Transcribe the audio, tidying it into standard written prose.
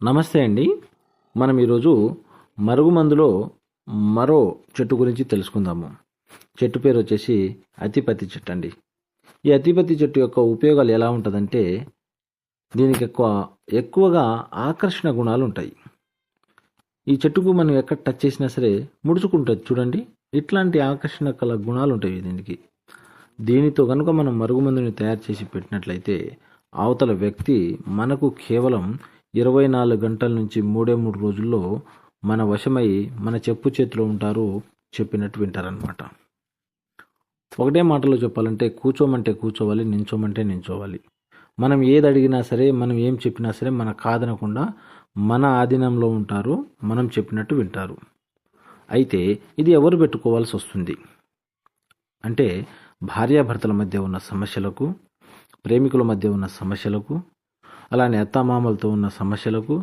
నమస్తే అండి. మనం ఈరోజు మరుగుమందులో మరో చెట్టు గురించి తెలుసుకుందాము. చెట్టు పేరు వచ్చేసి అతిపత్తి చెట్టు అండి. ఈ అతిపత్తి చెట్టు యొక్క ఉపయోగాలు ఎలా ఉంటుందంటే, దీనికి ఎక్కువగా ఆకర్షణ గుణాలు ఉంటాయి. ఈ చెట్టుకు మనం ఎక్కడ టచ్ చేసినా సరే ముడుచుకుంటుంది చూడండి. ఇట్లాంటి ఆకర్షణ కల గుణాలు ఉంటాయి దీనికి. దీనితో కనుక మనం మరుగుమందుని తయారు చేసి పెట్టినట్లయితే అవతల వ్యక్తి మనకు కేవలం 24 గంటల నుంచి 3 రోజుల్లో మన వశమై మన చెప్పు చేతిలో ఉంటారు, చెప్పినట్టు వింటారనమాట. ఒకటే మాటలో చెప్పాలంటే కూర్చోమంటే కూర్చోవాలి, నించోమంటే నించోవాలి. మనం ఏది అడిగినా సరే, మనం ఏం చెప్పినా సరే మన కాదనకుండా మన ఆధీనంలో ఉంటారు, మనం చెప్పినట్టు వింటారు. అయితే ఇది ఎవరు పెట్టుకోవాల్సి వస్తుంది అంటే, భార్యాభర్తల మధ్య ఉన్న సమస్యలకు, ప్రేమికుల మధ్య ఉన్న సమస్యలకు, అలానే అత్తామామలతో ఉన్న సమస్యలకు,